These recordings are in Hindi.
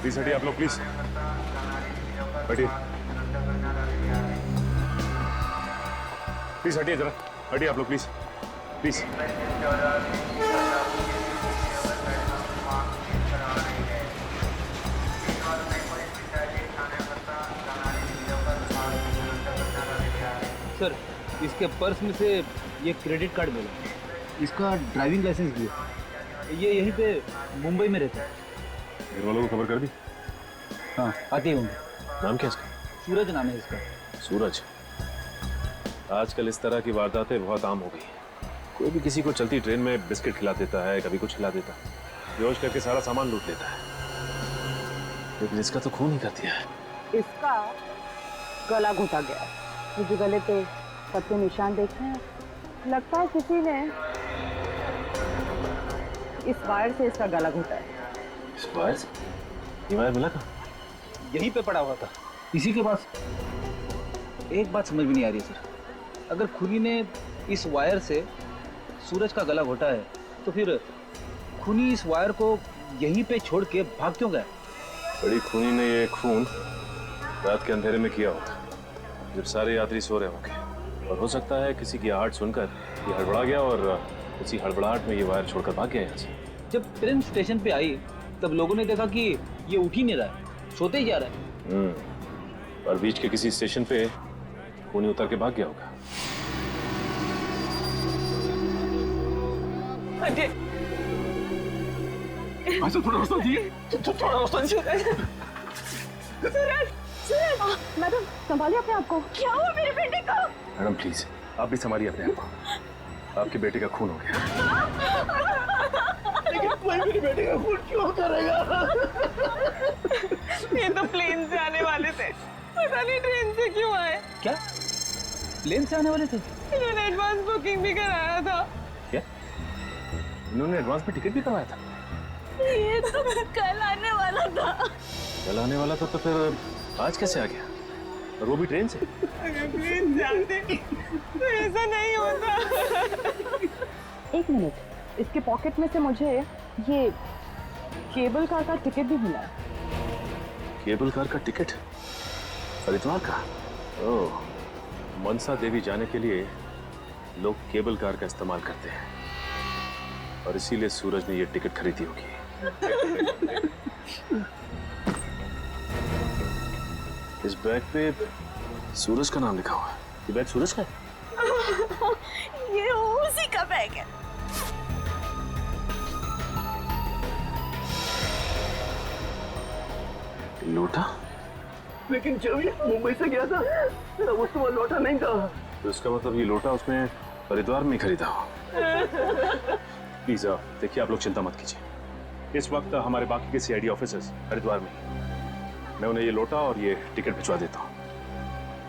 प्लीज हटिए आप लोग, प्लीज हटिए, प्लीज हटिए जरा, हटिए आप लोग प्लीज, प्लीज। सर, इसके पर्स में से ये क्रेडिट कार्ड मिला, इसका ड्राइविंग लाइसेंस भी है। ये यहीं पे मुंबई में रहता है। घर वालों को खबर कर दी? हाँ, आते ही होंगे। नाम क्या इसका? सूरज नाम है इसका। सूरज। आजकल इस तरह की वारदातें बहुत आम हो गई हैं। कोई भी किसी को चलती ट्रेन में बिस्किट खिला देता है, कभी कुछ खिला देता है, बेहोश करके सारा सामान लूट लेता है। लेकिन इसका तो खून ही कर दिया है। इसका गला घुटा गया। मुझे गले पे पत्ते निशान देखे हैं, लगता है किसी ने इस वायर से इसका गला घुटा है। इस वायर से? ये वायर मिला कहाँ? यहीं पे पड़ा हुआ था, इसी के पास। एक बात समझ में नहीं आ रही सर, अगर खूनी ने इस वायर से सूरज का गला घोटा है तो फिर खूनी इस वायर को यहीं पे छोड़ के भाग क्यों गया? बड़ी खूनी ने ये खून रात के अंधेरे में किया होगा, जब सारे यात्री सो रहे होंगे, और हो सकता है किसी की आहट सुनकर ये हड़बड़ा गया और उसी हड़बड़ाहट में ये वायर छोड़कर भाग गया यहाँ से। जब ट्रेन स्टेशन पे आई तब लोगों ने देखा कि ये उठ ही नहीं रहा है, सोते ही जा रहा है। और बीच के किसी स्टेशन पे खूनी उतर के भाग गया होगा। अच्छा, थोड़ा रास्ता दिए, थोड़ा रास्ता दीजिए। सूरज, सूरज, मैडम संभालिए अपने आप को। क्या हुआ मेरे बेटे को? मैडम प्लीज आप भी संभालिए अपने आप को, आपके बेटे का खून हो गया। लेकिन कोई मेरे बेटे का खून क्यों करेगा? ये तो प्लेन से आने वाले थे, पता नहीं ट्रेन से क्यों आए। क्या प्लेन से आने वाले थे? इन्होंने एडवांस बुकिंग भी कराया था। क्या इन्होंने एडवांस में टिकट भी करवाया था? ये तो कल आने वाला था। कल आने वाला था तो फिर आज कैसे आ गया, और वो भी ट्रेन से? अगर प्लेन जाते तो ऐसा नहीं होता। एक मिनट, इसके पॉकेट में से मुझे ये केबल कार का टिकट भी मिला है। केबल कार का टिकट? हरिद्वार का? ओह, मनसा देवी जाने के लिए लोग केबल कार का इस्तेमाल करते हैं, और इसीलिए सूरज ने ये टिकट खरीदी होगी। इस बैग पे सूरज का नाम लिखा हुआ है। ये बैग सूरज का है? ये उसी का बैग है। लौटा? लेकिन जब ये मुंबई से गया था तब उस समय लौटा नहीं था। तो इसका मतलब ये लोटा उसने हरिद्वार में खरीदा हो। प्लीज देखिए, आप लोग चिंता मत कीजिए, इस वक्त हमारे बाकी के सीआईडी ऑफिसर्स हरिद्वार में, मैं उन्हें ये लोटा और ये टिकट भिजवा देता हूँ।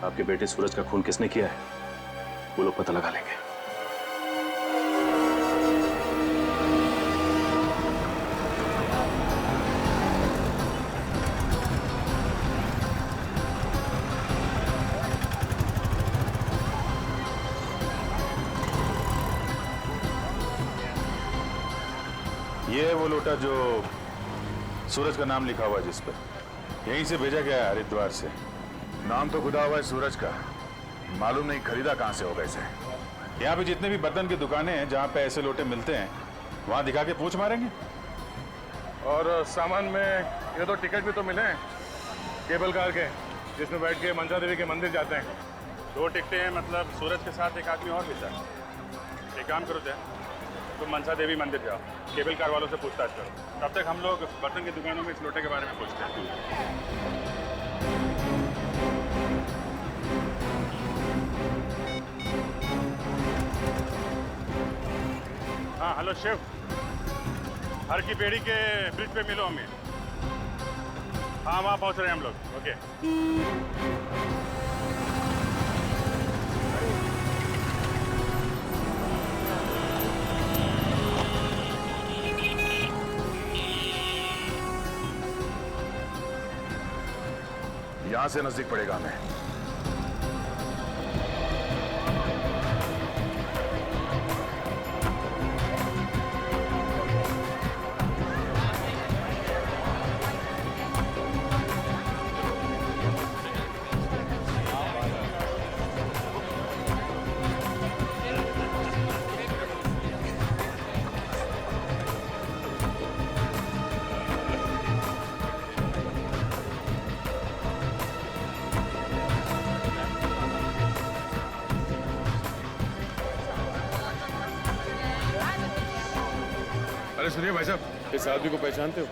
आपके बेटे सूरज का खून किसने किया है वो लोग पता लगा लेंगे। ये है वो लोटा जो सूरज का नाम लिखा हुआ है जिस पर, यहीं से भेजा गया है हरिद्वार से। नाम तो खुदा हुआ है सूरज का, मालूम नहीं खरीदा कहाँ से होगा इसे। यहाँ पे जितने भी बर्तन की दुकानें हैं जहाँ पे ऐसे लोटे मिलते हैं वहाँ दिखा के पूछ मारेंगे। और सामान में ये तो टिकट भी तो मिले हैं केबल कार के, जिसमें बैठ के मनसा देवी के मंदिर जाते हैं। 2 टिकटें हैं, मतलब सूरज के साथ एक आदमी और भी था। एक काम करो जय, तुम मनसा देवी मंदिर जाओ, केबल कार वालों से पूछताछ करो, तब तक हम लोग बर्तन की दुकानों में इस लोटे के बारे में पूछते हैं। हाँ हेलो शिव, हर की पेड़ी के ब्रिज पे मिलो हमें। हाँ वहाँ पहुँच रहे हैं हम लोग। ओके। यहाँ से नजदीक पड़ेगा हमें। अरे सुनिए भाई साहब, इस आदमी को पहचानते हो?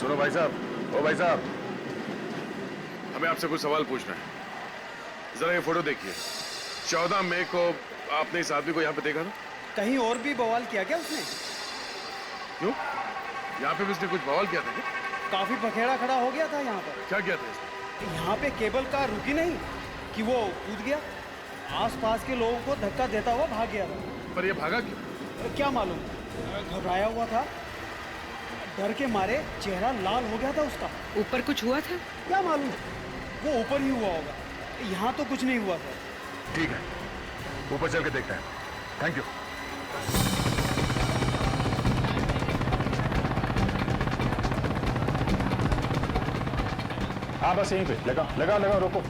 सुनो भाई साहब, ओ भाई साहब, हमें आपसे कुछ सवाल पूछना है। जरा ये फोटो देखिए। 14 मई को आपने इस आदमी को यहाँ पे देखा था? कहीं और भी बवाल किया क्या उसने? क्यों? यहाँ पे भी उसने कुछ बवाल किया था क्या? काफी पखेड़ा खड़ा हो गया था यहाँ पर। क्या किया था इसने? यहाँ पे केबल कार रुकी नहीं कि वो कूद गया, आसपास के लोगों को धक्का देता हुआ भाग गया था। पर ये भागा क्यों? क्या मालूम, घबराया हुआ था, डर के मारे चेहरा लाल हो गया था उसका। ऊपर कुछ हुआ था? क्या मालूम, वो ऊपर ही हुआ होगा, यहाँ तो कुछ नहीं हुआ था। ठीक है, ऊपर चल के देखते हैं। Thank you. हाँ बस यहीं पे लगा लगा लगा, रोको।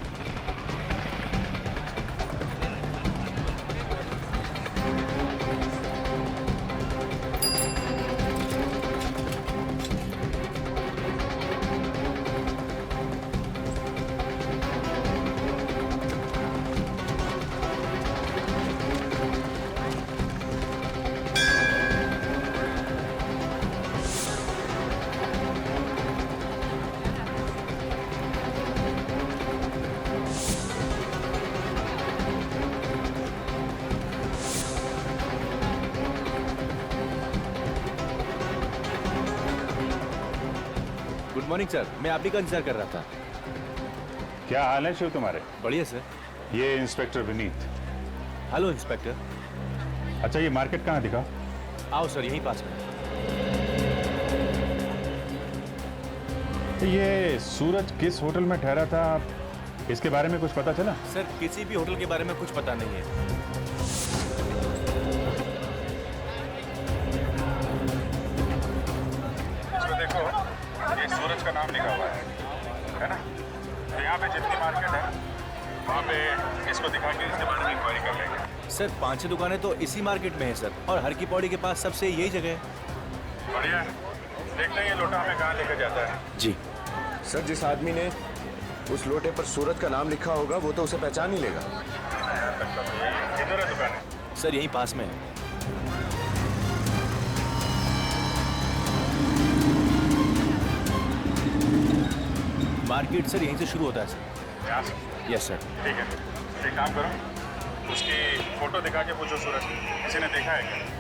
गुड मॉर्निंग सर, मैं आप ही का इंतजार कर रहा था। क्या हाल है शिव तुम्हारे? बढ़िया सर। ये इंस्पेक्टर विनीत। Hello inspector. अच्छा, ये मार्केट कहाँ दिखा? आओ सर, यहीं पास में। ये सूरज किस होटल में ठहरा था, इसके बारे में कुछ पता चला? सर किसी भी होटल के बारे में कुछ पता नहीं है। इसमें देखो, ये सूरज का नाम लिखा हुआ है ना? तो यहाँ पे जितनी मार्केट है वहाँ पे इसको दिखा के इसके बारे में इंक्वायरी कर लेंगे। सर 5-6 दुकानें तो इसी मार्केट में है सर, और हर की पौड़ी के पास सबसे यही जगह है। बढ़िया है, देखते हैं ये लोटा हमें कहाँ लेकर जाता है। जी सर, जिस आदमी ने उस लोटे पर सूरज का नाम लिखा होगा वो तो उसे पहचान ही लेगा। किधर है दुकान? सर यहीं पास में है। मार्केट सर यहीं से शुरू होता है सर। यहाँ से? Yes sir. ठीक है, एक काम करो, उसकी फोटो दिखा के पूछो सूरज किसी ने देखा है क्या?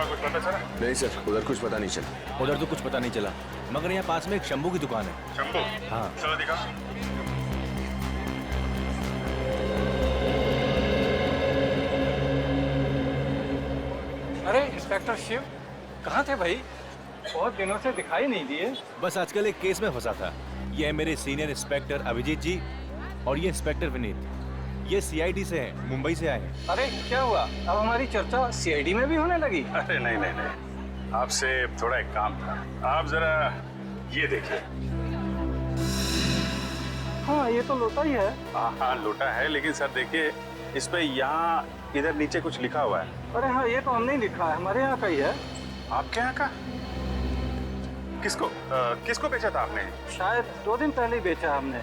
कुछ पता चला? नहीं सर, उधर कुछ पता नहीं चला। उधर तो कुछ पता नहीं चला, मगर यहाँ पास में एक शंभू की दुकान है। शंभू? हाँ। चलो दिखा। अरे इंस्पेक्टर शिव, कहाँ थे भाई? बहुत दिनों से दिखाई नहीं दिए। बस आजकल एक केस में फंसा था। ये है मेरे सीनियर इंस्पेक्टर अभिजीत जी, और ये इंस्पेक्टर विनीत। ये सीआईडी से हैं, मुंबई से आए हैं। अरे क्या हुआ, अब हमारी चर्चा सीआईडी में भी होने लगी? अरे नहीं नहीं नहीं, आपसे थोड़ा एक काम था। आप जरा ये देखिए। हाँ, ये तो लोटा ही है। हाँ हाँ लोटा है, लेकिन सर देखिए इस पे यहाँ इधर नीचे कुछ लिखा हुआ है। अरे हाँ, ये तो हमने ही लिखा है, हमारे यहाँ का ही है। आपके यहाँ का? किसको बेचा था आपने? शायद 2 दिन पहले ही बेचा हमने,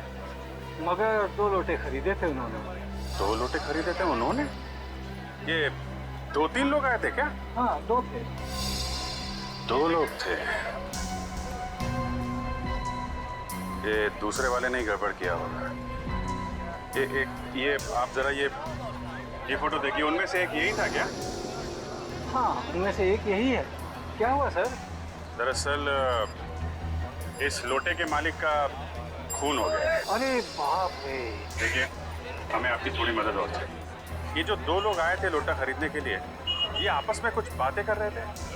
मगर 2 लोटे खरीदे थे उन्होंने। 2 लोटे खरीदे थे उन्होंने? ये 2-3 लोग आए थे क्या? हाँ, 2 थे। 2 लोग थे। ये दूसरे वाले ने ही गड़बड़ किया होगा। ये आप जरा ये फोटो देखिए, उनमें से एक यही था क्या? हाँ, उनमें से एक यही है। क्या हुआ सर? दरअसल इस लोटे के मालिक का खून हो गया। अरे बाप रे। देखिए, हमें आपकी थोड़ी मदद और चाहिए। ये जो 2 लोग आए थे लोटा खरीदने के लिए, ये आपस में कुछ बातें कर रहे थे।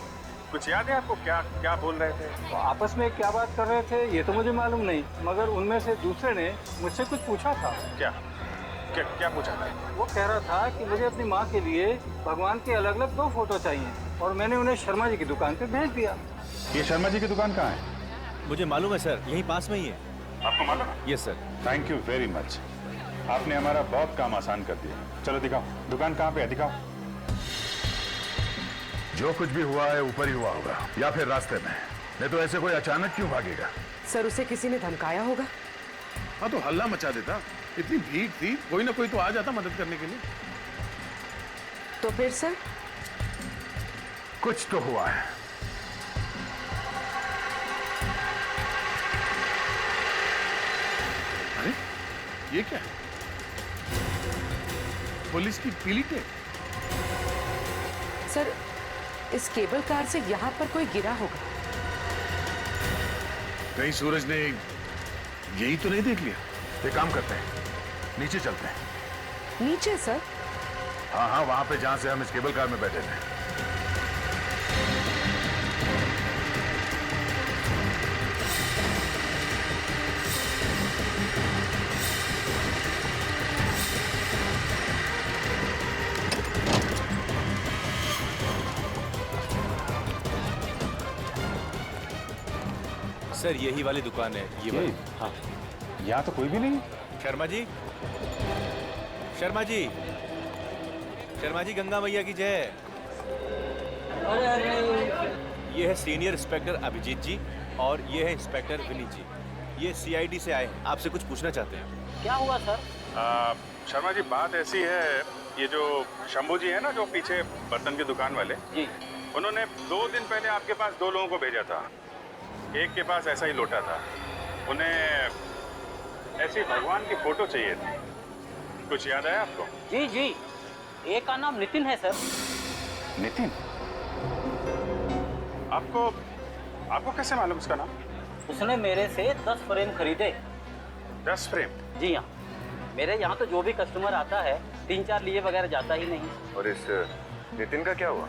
कुछ याद है आपको क्या क्या बोल रहे थे? तो आपस में क्या बात कर रहे थे ये तो मुझे मालूम नहीं, मगर उनमें से दूसरे ने मुझसे कुछ पूछा था। क्या क्या क्या पूछा था? वो कह रहा था कि मुझे अपनी माँ के लिए भगवान के अलग अलग 2 फोटो चाहिए, और मैंने उन्हें शर्मा जी की दुकान पे भेज दिया। ये शर्मा जी की दुकान कहाँ है? मुझे मालूम है सर, यहीं पास में ही है। आपको मालूम है? Yes sir. Thank you very much. आपने हमारा बहुत काम आसान कर दिया। चलो दिखाओ, दुकान कहाँ पे है, दिखाओ। जो कुछ भी हुआ है ऊपर ही हुआ होगा, या फिर रास्ते में। नहीं तो ऐसे कोई अचानक क्यों भागेगा? सर, उसे किसी ने धमकाया होगा। हाँ तो हल्ला मचा देता। इतनी भीड़ थी, कोई ना कोई तो आ जाता मदद करने के लिए। तो फिर सर? कुछ तो हुआ है। अरे ये क्या है? पुलिस की पीली टेप। सर, इस केबल कार से यहाँ पर कोई गिरा होगा। कहीं सूरज ने यही तो नहीं देख लिया? एक काम करते हैं, नीचे चलते हैं। नीचे सर? हाँ हाँ, वहां पे जहां से हम इस केबल कार में बैठे थे। सर यही वाली दुकान है, ये वाली। हाँ। यहाँ तो कोई भी नहीं। शर्मा जी, शर्मा जी, शर्मा जी, गंगा मैया की जय। ये है सीनियर इंस्पेक्टर अभिजीत जी और ये है इंस्पेक्टर विनीत जी। ये सीआईडी से आए हैं, आपसे कुछ पूछना चाहते हैं। क्या हुआ सर? शर्मा जी, बात ऐसी है, ये जो शंभू जी है ना, जो पीछे बर्तन की दुकान वाले जी, उन्होंने 2 दिन पहले आपके पास 2 लोगों को भेजा था। एक के पास ऐसा ही लोटा था, उन्हें ऐसी भगवान की फोटो चाहिए थी। कुछ याद है आपको? जी जी, एक का नाम नितिन है सर। नितिन? आपको कैसे मालूम उसका नाम? उसने मेरे से 10 फ्रेम खरीदे। 10 फ्रेम? जी हाँ, मेरे यहाँ तो जो भी कस्टमर आता है 3-4 लिए बगैर जाता ही नहीं। और इस नितिन का क्या हुआ?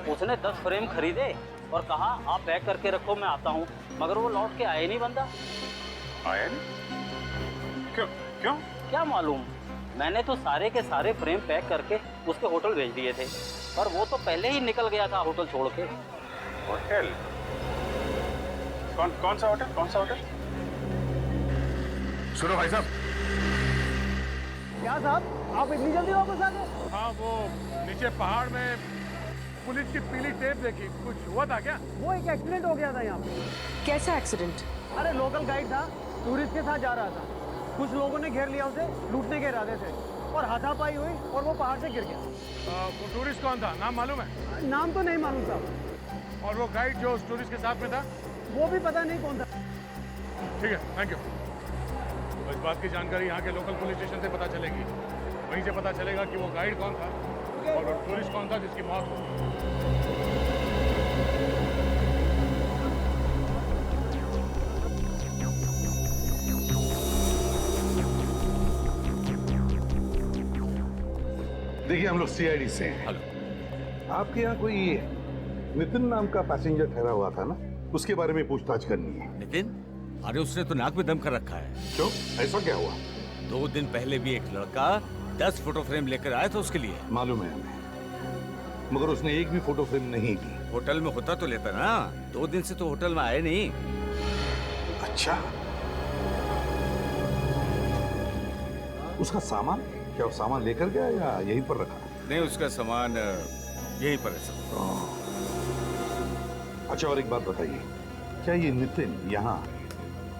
उसने 10 फ्रेम खरीदे और कहा आप पैक करके रखो, मैं आता हूँ, मगर वो लौट के आए नहीं बंदा। आया नहीं? क्यों? क्या मालूम, मैंने तो सारे के सारे फ्रेम पैक करके उसके होटल भेज दिए थे, पर वो तो पहले ही निकल गया था होटल छोड़ के। होटल? कौन सा होटल? कौन सा होटल? सुनो भाई साहब। क्या साहब, आप इतनी जल्दी वापस आ गए? हाँ, वो नीचे पहाड़ में पुलिस की पीली टेप देखी। कुछ हुआ था क्या? वो एक एक्सीडेंट हो गया था यहाँ पे। कैसा एक्सीडेंट? अरे लोकल गाइड था, टूरिस्ट के साथ जा रहा था। कुछ लोगों ने घेर लिया उसे, लूटने के इरादे से, और हाथापाई हुई और वो पहाड़ से गिर गया। वो टूरिस्ट कौन था, नाम मालूम है? नाम तो नहीं मालूम साहब। और वो गाइड जो उस टूरिस्ट के साथ में था? वो भी पता नहीं कौन था। ठीक है, थैंक यू। इस बात की जानकारी यहाँ के लोकल पुलिस स्टेशन से पता चलेगी। वहीं से पता चलेगा कि वो गाइड कौन था और वो टूरिस्ट कौन था जिसकी मौत हुई। देखिए, हम लोग सीआईडी से हैं। हेलो। आपके यहाँ कोई नितिन नाम का पैसेंजर ठहरा हुआ था ना, उसके बारे में पूछताछ करनी है। नितिन? अरे उसने तो नाक में दम कर रखा है। क्यों, ऐसा क्या हुआ? 2 दिन पहले भी एक लड़का 10 फोटो फ्रेम लेकर आया था उसके लिए। मालूम है हमें, मगर उसने एक भी फोटो फ्रेम नहीं ली। होटल में होता तो लेता ना। 2 दिन से तो होटल में आए नहीं। अच्छा, उसका सामान? क्या वो सामान लेकर गया या यहीं पर रखा? नहीं, उसका सामान यहीं पर है सर। अच्छा, और एक बात बताइए, क्या ये नितिन यहाँ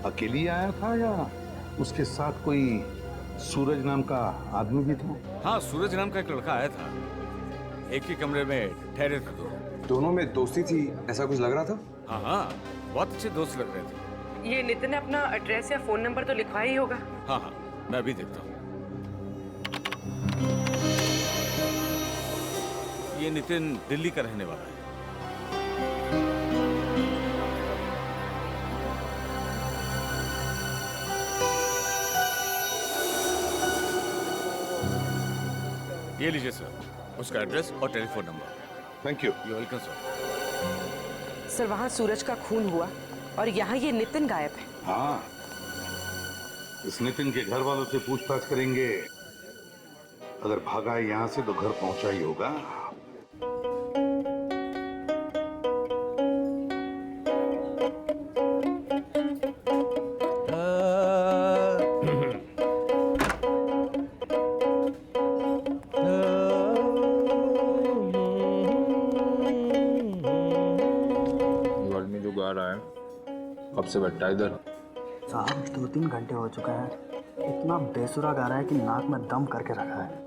अकेले आया था या उसके साथ कोई सूरज नाम का आदमी भी था? हाँ, सूरज नाम का एक लड़का आया था, एक ही कमरे में ठहरे थे दोनों में दोस्ती थी, ऐसा कुछ लग रहा था? हाँ हाँ, बहुत अच्छे दोस्त लग रहे थे। ये नितिन ने अपना एड्रेस या फोन नंबर तो लिखवाया ही होगा। हाँ हाँ, मैं अभी देखता हूँ। ये नितिन दिल्ली का रहने वाला है। ये लीजिए सर, उसका एड्रेस और telephone number. Thank you. You welcome sir. Sir वहाँ सूरज का खून हुआ और यहाँ ये नितिन गायब है। हाँ, इस नितिन के घर वालों से पूछताछ करेंगे। अगर भागा है यहाँ से तो घर पहुंचा ही होगा। आदमी जो गा रहा है कब से बैठा है इधर? साहब 2-3 घंटे हो चुका है, इतना बेसुरा गा रहा है कि नाक में दम करके रखा है।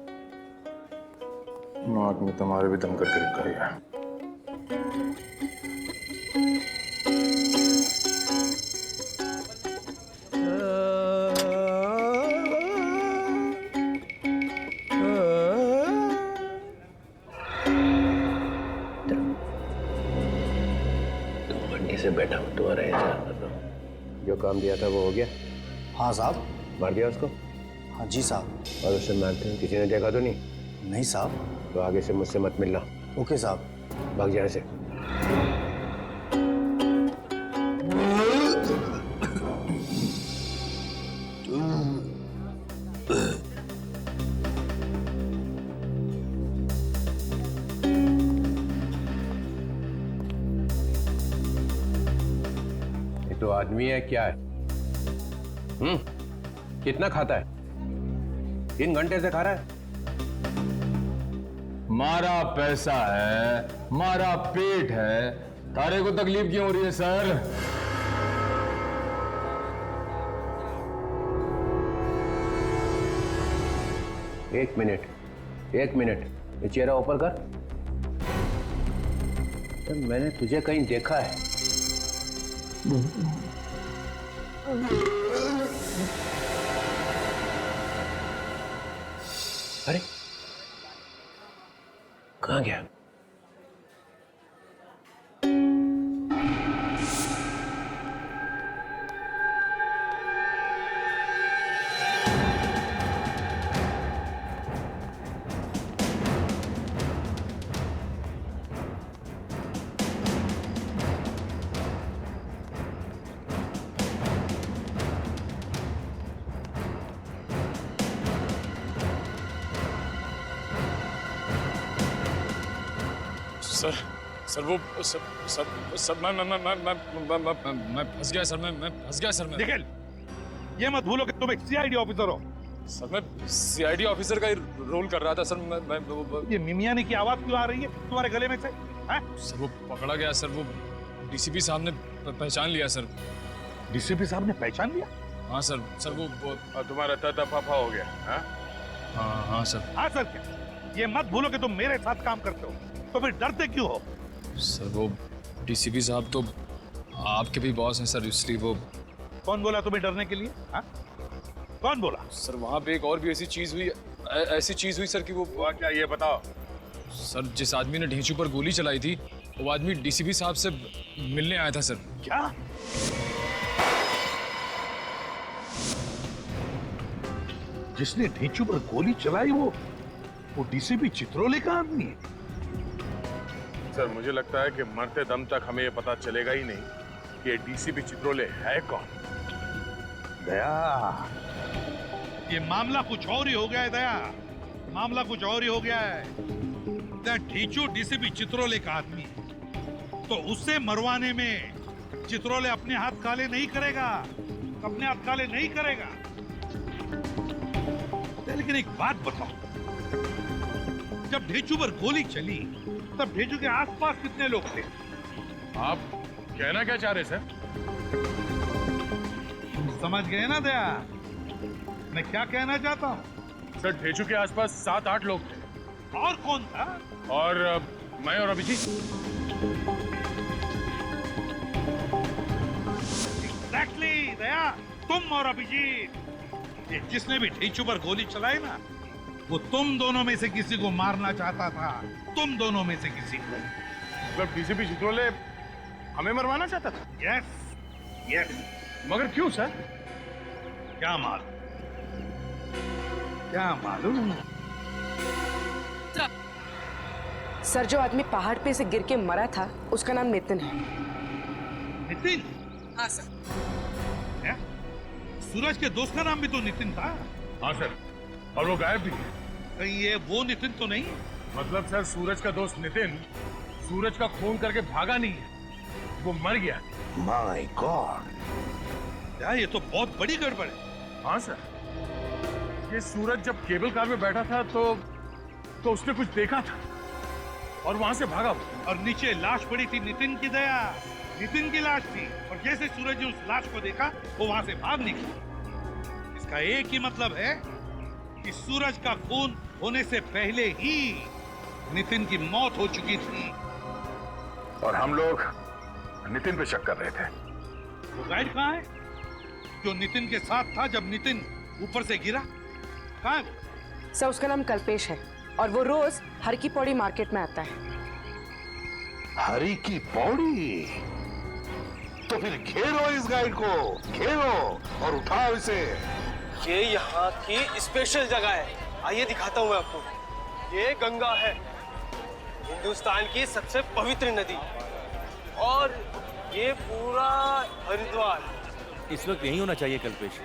नाक में तुम्हारे भी दम करके रखा है। से बैठा हूँ, तुम्हारा इंतजार कर रहा हूँ। जो काम दिया था वो हो गया? हाँ साहब। मार दिया उसको? हाँ जी साहब। और उसे मारते हैं किसी ने देखा तो नहीं? नहीं साहब। तो आगे से मुझसे मत मिलना। ओके साहब। भाग जाने से। तो आदमी है क्या है? कितना खाता है? 3 घंटे से खा रहा है। मारा पैसा है, मारा पेट है, तारे को तकलीफ क्यों हो रही है सर? एक मिनट, ये चेहरा ऊपर कर। तो मैंने तुझे कहीं देखा है। अरे कहाँ गया? सर वो सर मैं फंस गया सर। मैं फंस गया सर। निखिल, ये मत भूलो कि तुम एक सीआईडी ऑफिसर हो। सर मैं सीआईडी ऑफिसर का ही रोल कर रहा था सर। मैं ये मिमियानी की आवाज क्यों आ रही है तुम्हारे गले में से? सर वो पकड़ा गया सर। वो डीसीपी साहब ने पहचान लिया सर। डीसीपी साहब ने पहचान लिया? हाँ सर। सर वो तुम्हारा तफाफा हो गया? हाँ सर। हाँ सर क्या? ये मत भूलो कि तुम मेरे साथ काम करते हो, तो फिर डरते क्यों हो? सर वो डीसीपी साहब तो आपके भी बॉस हैं सर, इसलिए वो। कौन बोला तुम्हें डरने के लिए? कौन बोला? सर वहाँ पे एक और भी ऐसी चीज हुई सर कि वो। क्या ये बताओ सर, जिस आदमी ने ढींचू पर गोली चलाई थी वो आदमी डीसीपी साहब से मिलने आया था सर। क्या? जिसने ढींचू पर गोली चलाई वो डीसीपी चित्रोले का आदमी है? सर मुझे लगता है कि मरते दम तक हमें ये पता चलेगा ही नहीं कि ये डीसीपी चित्रोले है कौन। दया, ये मामला कुछ और ही हो गया है। दया, मामला कुछ और ही हो गया है। ढींचू डीसीपी चित्रोले का आदमी है, तो उससे मरवाने में चित्रोले अपने हाथ काले नहीं करेगा। दया, लेकिन एक बात बताओ, जब ढेचू पर गोली चली तब ढेचू के आसपास कितने लोग थे? आप कहना क्या चाह रहे सर? तुम समझ गए ना दया, मैं क्या कहना चाहता हूँ? सर ढेचू के आसपास 7-8 लोग थे। और कौन था? और मैं और अभिजीत। एग्जैक्टली दया, तुम और अभिजीत। ये जिसने भी ढेचू पर गोली चलाई ना, वो तुम दोनों में से किसी को मारना चाहता था। तुम दोनों में से किसी को। मतलब डीसीपी चित्रोले हमें मरवाना चाहता था? Yes yes. मगर क्यों सर? क्या मालूम, क्या मालूम। सर जो आदमी पहाड़ पे से गिर के मरा था उसका नाम नितिन है। नितिन? हाँ सर। सूरज के दोस्त का नाम भी तो नितिन था। हाँ सर, और वो गायब भी है। कहीं ये वो नितिन तो नहीं? मतलब सर सूरज का दोस्त नितिन सूरज का खून करके भागा नहीं है, वो मर गया। माय गॉड, यार ये तो बहुत बड़ी गड़बड़ है। हाँ सर, ये सूरज जब केबल कार में बैठा था तो उसने कुछ देखा था और वहां से भागा वो। और नीचे लाश पड़ी थी नितिन की दया, नितिन की लाश थी। और जैसे सूरज ने उस लाश को देखा वो वहां से भाग निकला। इसका एक ही मतलब है कि सूरज का खून होने से पहले ही नितिन की मौत हो चुकी थी। और हम लोग नितिन पे शक कर रहे थे। वो गाइड कहाँ है जो नितिन के साथ था जब नितिन ऊपर से गिरा? कहाँ है वो? सर उसका नाम कल्पेश है और वो रोज हर की पौड़ी मार्केट में आता है। हरी की पौड़ी? तो फिर घेरो इस गाइड को, घेरो और उठाओ इसे। ये यहाँ की स्पेशल जगह है, आइए दिखाता हूँ मैं आपको। ये गंगा है, हिंदुस्तान की सबसे पवित्र नदी। और ये पूरा हरिद्वार। इस वक्त यही होना चाहिए कल्पेश।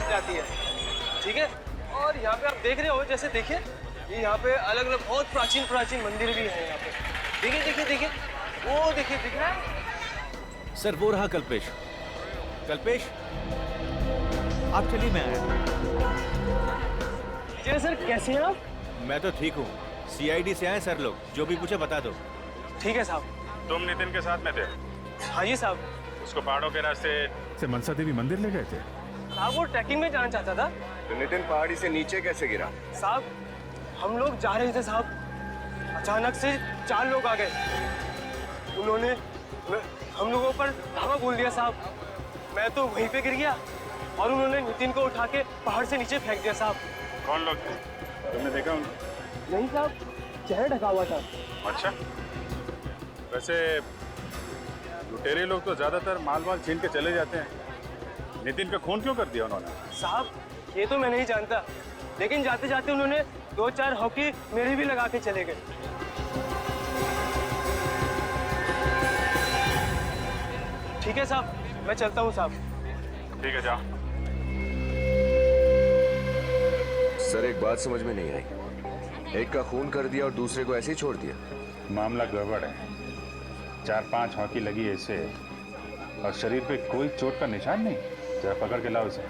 जाती है, ठीक है। और यहाँ पे आप देख रहे हो, जैसे देखिए ये यहाँ पे अलग अलग बहुत प्राचीन प्राचीन मंदिर भी हैं यहाँ पे। देखिए देखिए देखिए, वो देखिए, दिख रहा है सर? वो रहा कल्पेश। कल्पेश आप चलिए, मैं आया। जी सर, कैसे हैं आप? मैं तो ठीक हूँ। सीआईडी से आए सर लोग, जो भी पूछे बता दो। ठीक है साहब। तुम नितिन के साथ में थे? हाँ जी साहब। उसको पहाड़ों के रास्ते से मनसा देवी मंदिर ले गए थे? साहब वो ट्रैकिंग में जाना चाहता था। तो नितिन पहाड़ी से नीचे कैसे गिरा? साहब हम लोग जा रहे थे साहब, अचानक से 4 लोग आ गए। उन्होंने हम लोगों पर धावा बोल दिया साहब। मैं तो वहीं पे गिर गया और उन्होंने नितिन को उठा के पहाड़ से नीचे फेंक दिया साहब। कौन लोग थे? तुमने देखा उनको? नहीं साहब, चेहरा ढका हुआ था। अच्छा, वैसे लुटेरे लोग तो ज्यादातर माल वाल छीन के चले जाते हैं। नितिन का खून क्यों कर दिया उन्होंने? साहब ये तो मैं नहीं जानता, लेकिन जाते जाते उन्होंने 2-4 हॉकी मेरे भी लगा के चले गए। ठीक है साहब, मैं चलता हूँ साहब। ठीक है, जाओ। सर एक बात समझ में नहीं आई, एक का खून कर दिया और दूसरे को ऐसे ही छोड़ दिया। मामला गड़बड़ है। 4-5 हॉकी लगी है इसे और शरीर पे कोई चोट का निशान नहीं। जरा पकड़ के लाओ इसे।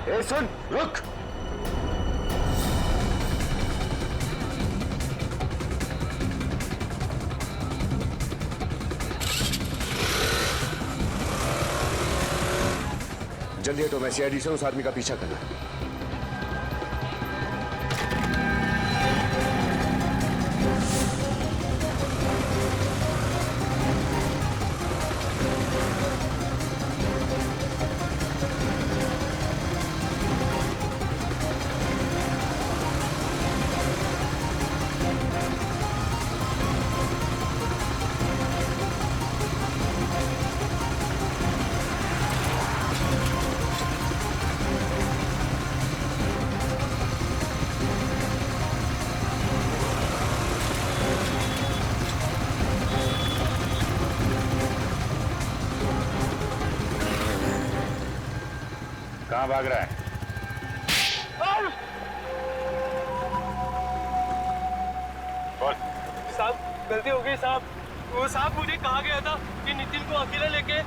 ए सुन, रुक। जल्दी हटो, मैं सीआईडी से उस आदमी का पीछा करना। कहाँ भाग रहा है? बोल। साहब गलती हो गई साहब। वो साहब मुझे कहा गया था कि नितिन को अकेला लेके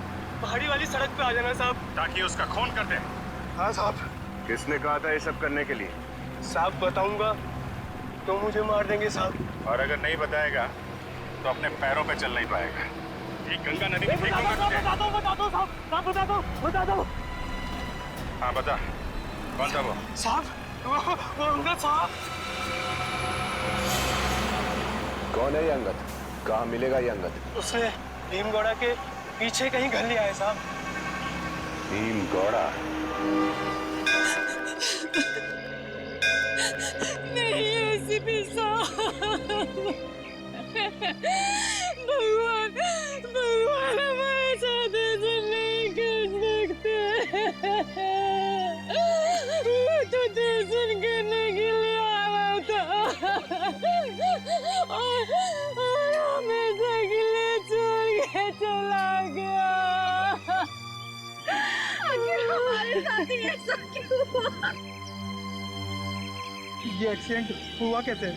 पहाड़ी वाली सड़क पे आ जाना साहब। ताकि उसका खून कर दे। हाँ साहब। किसने कहा था ये सब करने के लिए? साहब बताऊंगा तो मुझे मार देंगे साहब। और अगर नहीं बताएगा तो अपने पैरों पे चल नहीं पाएगा। ठीक गंगा नदी में फेंकूंगा तुझे। बता दो साहब, साहब बता दो। हाँ बता, कौन था वो? साहब वो अंगद साहब। कौन है ये अंगद? कहाँ मिलेगा ये अंगद? उसने भीमगौड़ा के पीछे कहीं घर लिया है साहब। भीमगौड़ा? नहीं एसीपी साहब, भगवान हमारे साथ ऐसा नहीं कर सकते। वो तो दर्शन करने के लिए आया था और हमें अकेले छोड़ के चला गया। आखिर हमारे साथ ही ऐसा क्यों हुआ? ये एक्सीडेंट हुआ कैसे?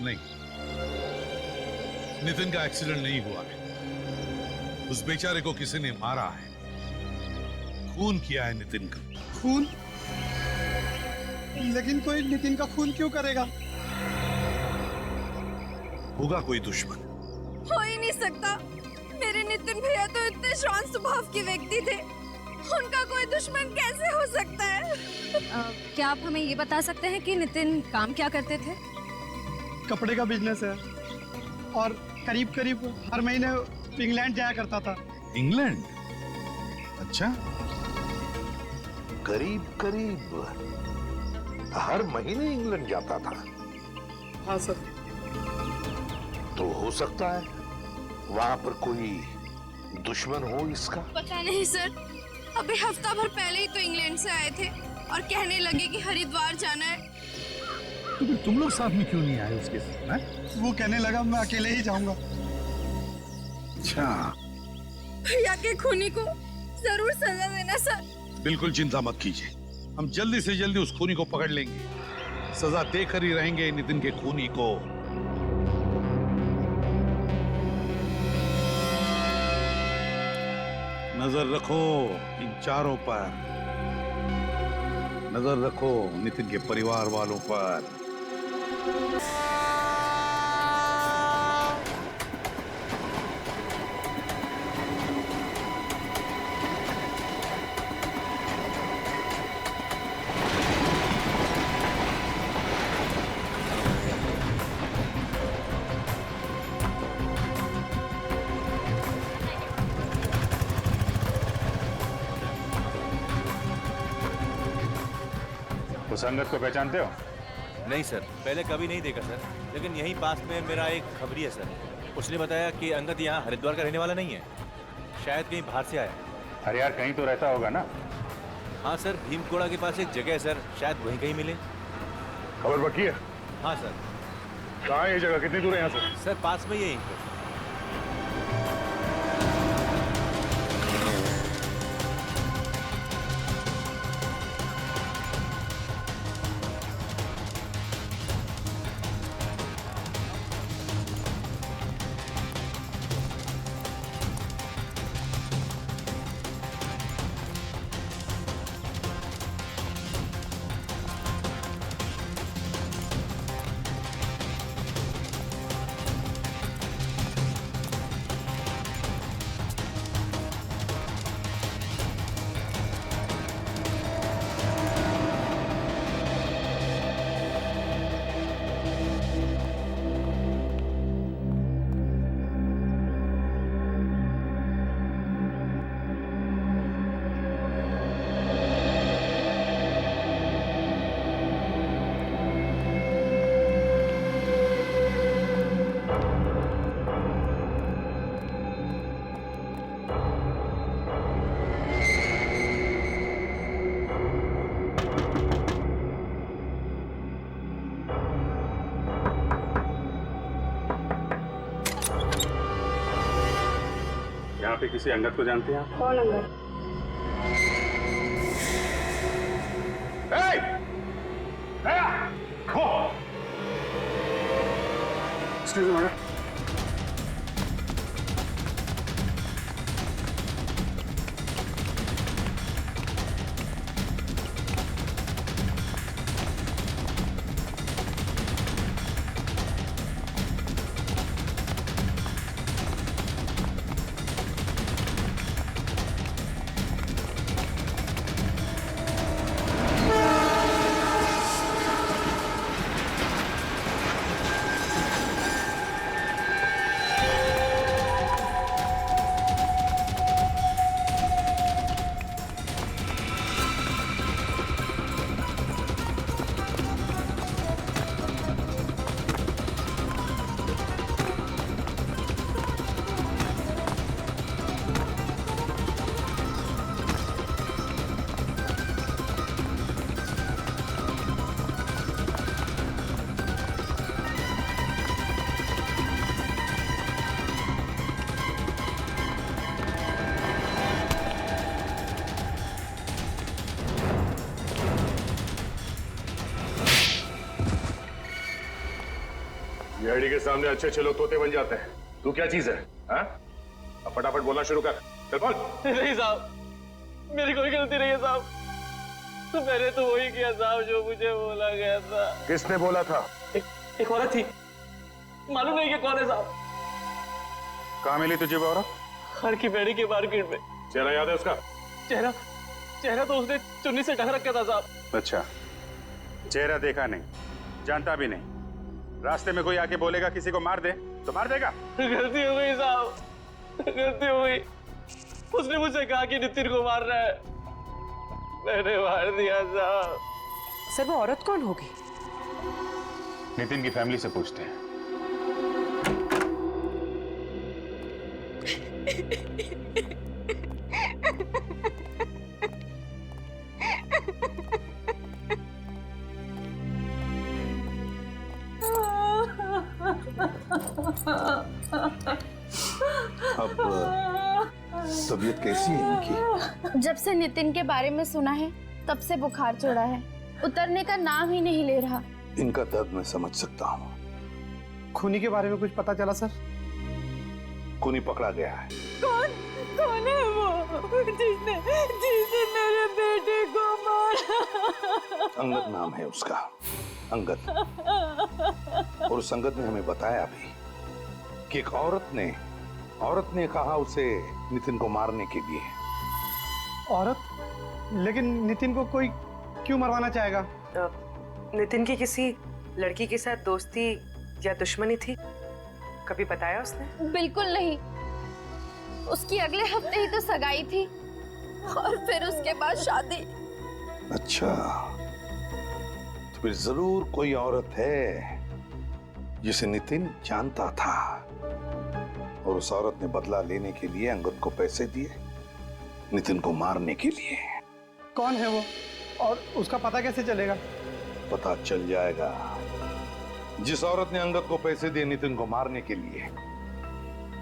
नहीं, नितिन का एक्सीडेंट नहीं हुआ है। उस बेचारे को किसी ने मारा है, खून किया है नितिन का। खून? लेकिन कोई नितिन का खून क्यों करेगा? होगा कोई दुश्मन। हो ही नहीं सकता। मेरे नितिन भैया तो इतने शांत स्वभाव के व्यक्ति थे, उनका कोई दुश्मन कैसे हो सकता है? क्या आप हमें ये बता सकते हैं कि नितिन काम क्या करते थे? कपड़े का बिजनेस है और करीब करीब हर महीने इंग्लैंड जाया करता था। इंग्लैंड? अच्छा। करीब करीब हर महीने इंग्लैंड जाता था? हाँ सर। तो हो सकता है वहां पर कोई दुश्मन हो इसका? पता नहीं सर, अभी हफ्ता भर पहले ही तो इंग्लैंड से आए थे और कहने लगे कि हरिद्वार जाना है। तो फिर तुम लोग साथ में क्यों नहीं आए उसके साथ? वो कहने लगा मैं अकेले ही जाऊंगा। अच्छा। भैया के खूनी को जरूर सजा देना सर। बिल्कुल चिंता मत कीजिए, हम जल्दी से जल्दी उस खूनी को पकड़ लेंगे। सजा देकर ही रहेंगे नितिन के खूनी को। नजर रखो इन चारों पर, नजर रखो नितिन के परिवार वालों पर। उस अंगद को पहचानते हो? नहीं सर, पहले कभी नहीं देखा सर, लेकिन यहीं पास में मेरा एक खबरी है सर। उसने बताया कि अंगद यहाँ हरिद्वार का रहने वाला नहीं है, शायद कहीं बाहर से आया। अरे यार कहीं तो रहता होगा ना? हाँ सर, भीमकोड़ा के पास एक जगह है सर, शायद वहीं कहीं मिले। खबर पक्की है? हाँ सर। कहाँ है ये जगह? कितनी दूर है यहाँ से? सर पास में ही है यहीं पे। यहाँ पे किसी अंगद को जानते हैं आप? कौन Angad? Excuse me, madam. VID के सामने अच्छे अच्छे लोग तोते बन जाते हैं। तू क्या चीज है? हाँ? अब फटाफट बोलना शुरू कर। चल बोल। नहीं साहब, मेरी कोई गलती नहीं है साहब। तो मैंने तो वही किया साहब जो मुझे बोला गया था। किसने बोला था? एक औरत थी, मालूम नहीं कि कौन है साहब। कहाँ मिली तुझे वो औरत? हर की बेड़ी के मार्केट में। चेहरा याद है उसका? चेहरा तो उसने चुन्नी से ढक रखा था साहब। अच्छा, चेहरा देखा नहीं, जानता भी नहीं। रास्ते में कोई आके बोलेगा किसी को मार दे तो मार देगा? गलती हो गई साहब, गलती हो गई। उसने मुझसे कहा कि नितिन को मार रहा है, मैंने मार दिया साहब। सर वो औरत कौन होगी? नितिन की फैमिली से पूछते हैं। अब तबीयत कैसी है इनकी? जब से नितिन के बारे में सुना है तब से बुखार चढ़ा है, उतरने का नाम ही नहीं ले रहा। इनका दर्द मैं समझ सकता हूँ। खूनी के बारे में कुछ पता चला सर? खूनी पकड़ा गया है। कौन है वो जिसने मेरे बेटे को मारा? अंगद नाम है उसका, अंगद। और उस अंगद ने हमें बताया भी कि एक औरत ने कहा उसे नितिन को मारने के लिए। औरत? लेकिन नितिन को कोई क्यों मरवाना चाहेगा? नितिन की किसी लड़की के साथ दोस्ती या दुश्मनी थी? कभी बताया उसने? बिल्कुल नहीं, उसकी अगले हफ्ते ही तो सगाई थी और फिर उसके बाद शादी। अच्छा, तो फिर जरूर कोई औरत है जिसे नितिन जानता था और उस औरत ने बदला लेने के लिए अंगद को पैसे दिए, नितिन को मारने के लिए। कौन है वो और उसका पता कैसे चलेगा? पता चल जाएगा। जिस औरत ने अंगद को पैसे दिए नितिन को मारने के लिए,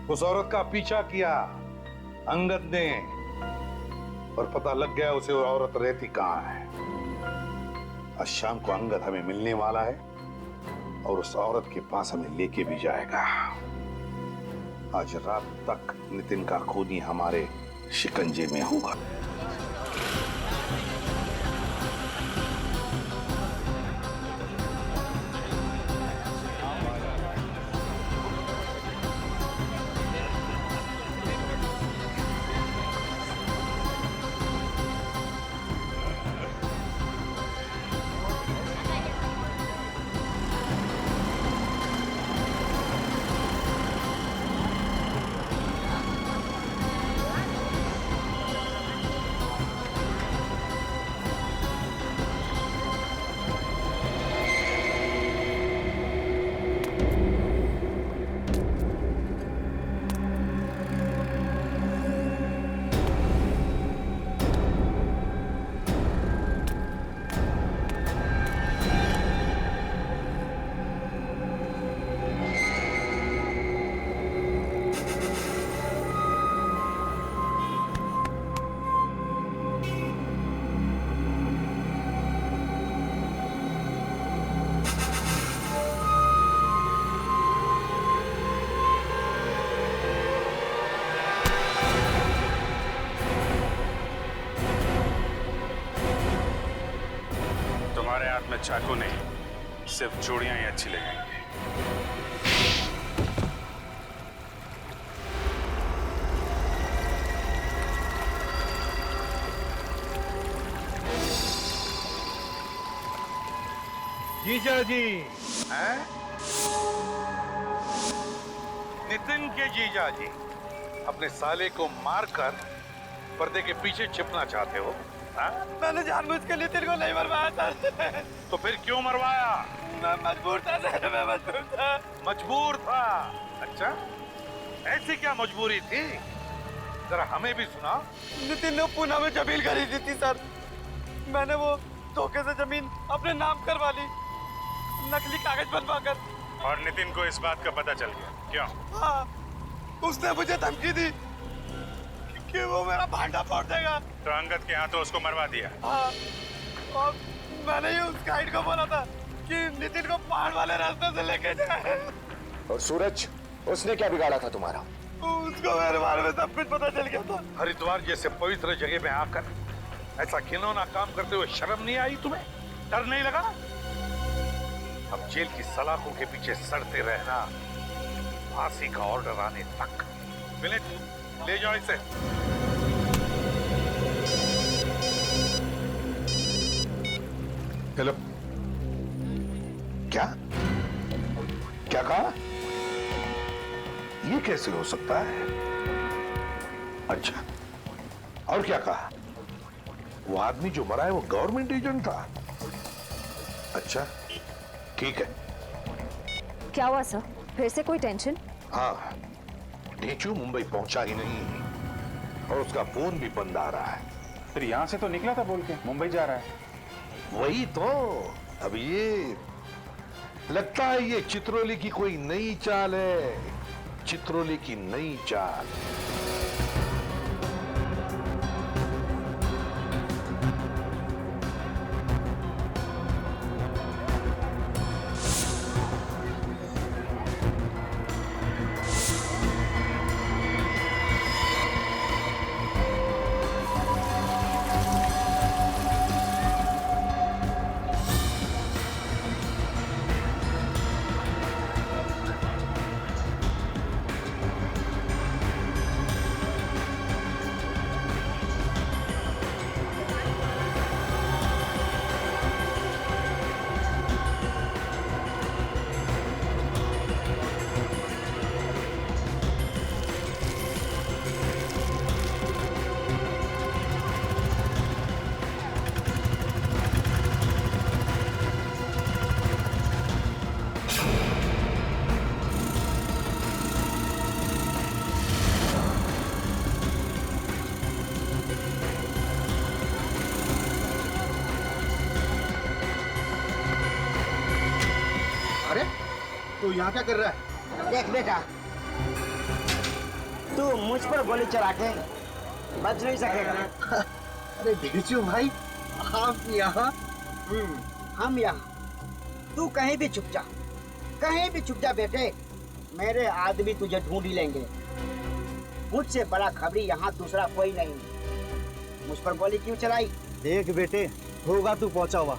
उस औरत का पीछा किया अंगद ने और पता लग गया उसे वो औरत रहती कहां है। आज शाम को अंगद हमें मिलने वाला है और उस औरत के पास हमें लेके भी जाएगा। आज रात तक नितिन का खूनी हमारे शिकंजे में होगा। तुम्हारे हाथ में चाकू नहीं, सिर्फ चूड़ियां ही अच्छी लगेंगी। जीजा जी हैं? नितिन के जीजा जी अपने साले को मारकर पर्दे के पीछे छिपना चाहते हो? मैंने जानबूझ के नितिन को नहीं मरवाया था। तो फिर क्यों मरवाया? मैं मजबूर था सर, मैं मजबूर था। मजबूर था? अच्छा, ऐसी क्या मजबूरी थी? जरा हमें भी सुना। नितिन ने पुणे में जमीन खरीदी थी सर, मैंने वो धोखे से जमीन अपने नाम करवा ली, नकली कागज बनवाकर। और नितिन को इस बात का पता चल गया? क्यों? हाँ, उसने मुझे धमकी दी कि वो मेरा भांडा फोड़ देगा। तो अंगद के हाथों उसको मरवा दिया? हाँ, और मैंने ही उस गाइड को बोला था कि नितिन को पहाड़ वाले रास्ते से लेके जाए। और सूरज, उसने क्या बिगाड़ा था तुम्हारा? उसको मेरे बारे में सब कुछ पता चल गया था। हरिद्वार जैसे पवित्र जगह में आकर ऐसा घिनौना काम करते हुए शर्म नहीं आई तुम्हें? डर नहीं लगा? अब जेल की सलाखों के पीछे सड़ते रहना, फांसी का ऑर्डर आने तक। मिलिंद, ले जाओ इसे। हेलो, क्या क्या कहा? ये कैसे हो सकता है? अच्छा, और क्या कहा? वो आदमी जो मरा है वो गवर्नमेंट एजेंट था? अच्छा, ठीक है। क्या हुआ सर, फिर से कोई टेंशन? हाँ, ढेंचू मुंबई पहुंचा ही नहीं और उसका फोन भी बंद आ रहा है। फिर यहां से तो निकला था बोल के मुंबई जा रहा है। वही तो। अब ये लगता है ये चित्रोली की कोई नई चाल है, चित्रोली की नई चाल। तू यहाँ क्या कर रहा है? देख बेटा, तू मुझ पर गोली चला के बच नहीं सकेगा। अरे ढेंचू भाई, हम यहाँ, तू कहीं भी छुप जा, कहीं भी छुप जा बेटे, मेरे आदमी तुझे ढूंढ ही लेंगे। मुझसे बड़ा खबरी यहाँ दूसरा कोई नहीं। मुझ पर गोली क्यों चलाई? देख बेटे, होगा तू पहुंचा हुआ,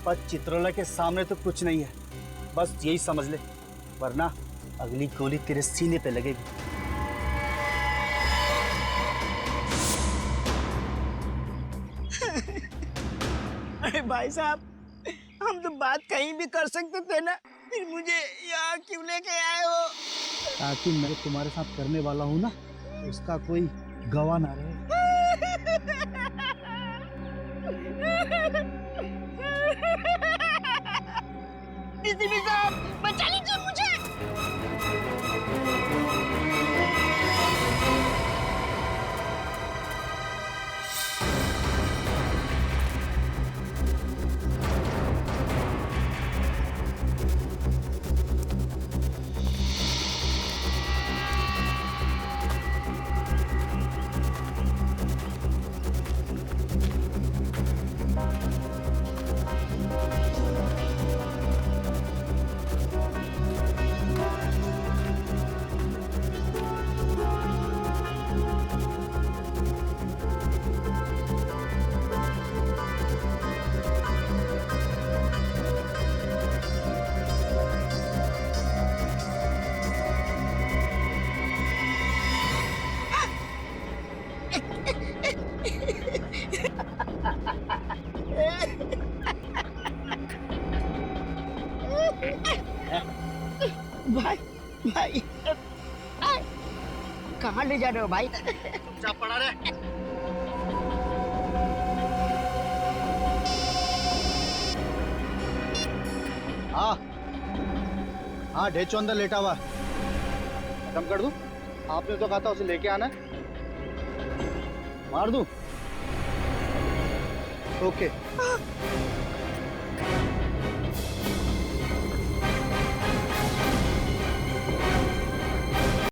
पर चित्रोला के सामने तो कुछ नहीं है, बस यही समझ ले, वरना अगली गोली तेरे सीने पे लगेगी। अरे भाई साहब, हम तो बात कहीं भी कर सकते थे ना, फिर मुझे यहाँ क्यों लेके आए हो? ताकि मैं तुम्हारे साथ करने वाला हूँ ना, उसका कोई गवाह ना रहे। डीसीपी साहब, बचा लीजिए मुझे। भाई भाई, कहाँ ले जा रहे हो भाई? चुपचाप पड़ा रहे। हाँ, ढेंचू अंदर लेटा हुआ। खत्म कर दूं? आपने तो कहा था उसे लेके आना है। मार दूं? ओके।